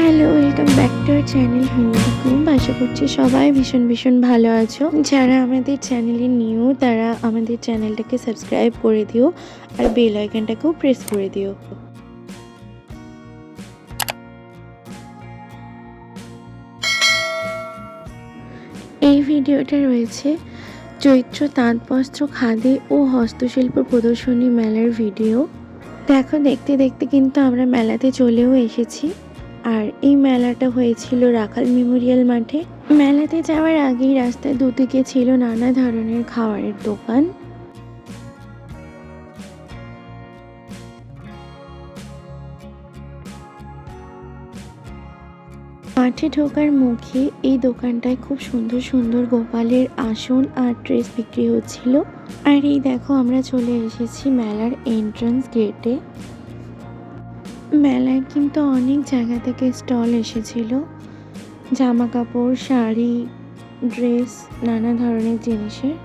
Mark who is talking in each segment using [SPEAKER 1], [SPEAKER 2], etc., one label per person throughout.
[SPEAKER 1] Hello, welcome back to our channel Hindi. আশা করছি সবাই ভীষণ ভালো আছো। যারা আমাদের চ্যানেলে নিউ তারা আমাদের চ্যানেলটাকে সাবস্ক্রাইব করে দিও আর বেল আইকনটাকেও প্রেস করে দিও। এই ভিডিওটা রয়েছে চৈত্র তাঁত বস্ত্র খাদি ও হস্তশিল্প প্রদর্শনী মেলার ভিডিও। দেখো, দেখতে দেখতে কিন্তু আমরা মেলাতে চলেও এসেছি। আর এই মেলাটা হয়েছিল রাখাল মেমোরিয়াল মাঠে। মেলাতে যাওয়ার আগেই রাস্তায় দুদিকে ছিল নানা ধরনের খাবারের দোকান। মাঠে ঢোকার মুখে এই দোকানটায় খুব সুন্দর সুন্দর গোপালের আসন আর ড্রেস বিক্রি হচ্ছিল। আর এই দেখো, আমরা চলে এসেছি মেলার এন্ট্রান্স গেটে। মেলায় কিন্তু অনেক জায়গা থেকে স্টল এসেছিল, জামা কাপড়, শাড়ি, ড্রেস, নানা ধরনের জিনিসের।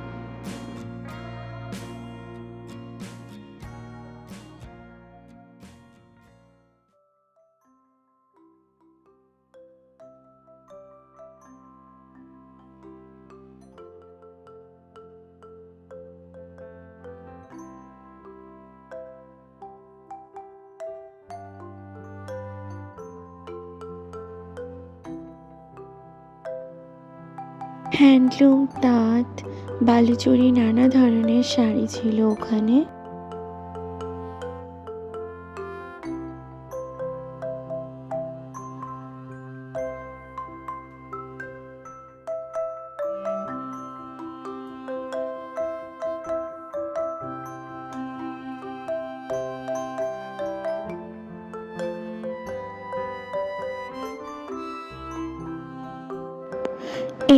[SPEAKER 1] হ্যান্ডলুম, তাঁত, বালুচরী, নানা ধরনের শাড়ি ছিল ওখানে।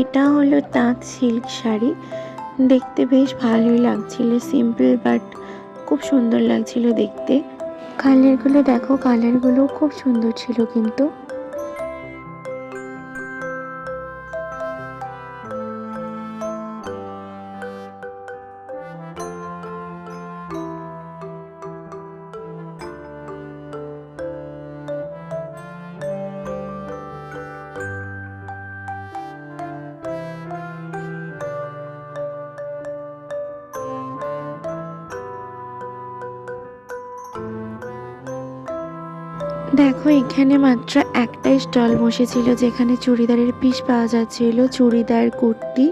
[SPEAKER 1] এটা হলো তাঁত সিল্ক শাড়ি। দেখতে বেশ ভালোই লাগছিল, সিম্পল বাট খুব সুন্দর লাগছিল দেখতে। কালারগুলো দেখো, কালারগুলো খুব সুন্দর ছিল কিন্তু। দেখো, এখানে মাত্র একটাই স্টল বসেছিল যেখানে চুড়িদারের পিস পাওয়া যাচ্ছিল, চুড়িদার, কুর্তি,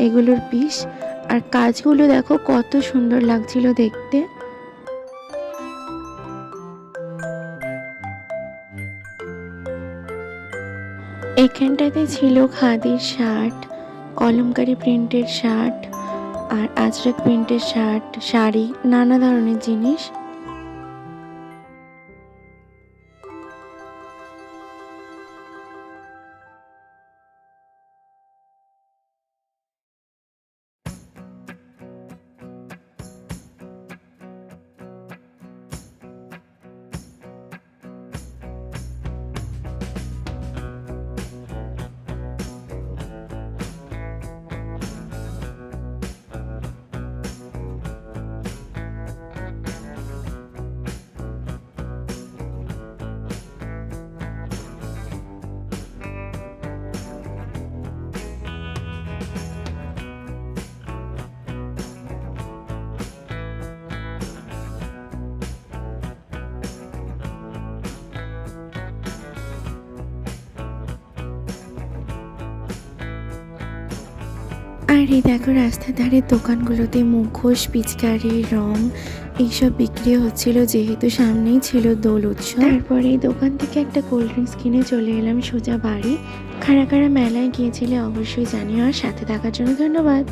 [SPEAKER 1] এগুলোর পিস। আর কাজগুলো দেখো কত সুন্দর লাগছিল দেখতে। এখানটাতে ছিল খাদির শার্ট, কলমকারি প্রিন্টের শার্ট আর আজরাক প্রিন্টের শার্ট, শাড়ি, নানা ধরনের জিনিস। আর এই দেখো, রাস্তার ধারের দোকানগুলোতে মুখোশ, পিচকারি, রং এইসব বিক্রি হচ্ছিল, যেহেতু সামনেই ছিল দোল উৎসব। তারপরে এই দোকান থেকে একটা কোল্ড ড্রিঙ্কস কিনে চলে এলাম সোজা বাড়ি। কারা কারা মেলায় গিয়েছিলে অবশ্যই জানিও, আর সাথে থাকার জন্য ধন্যবাদ।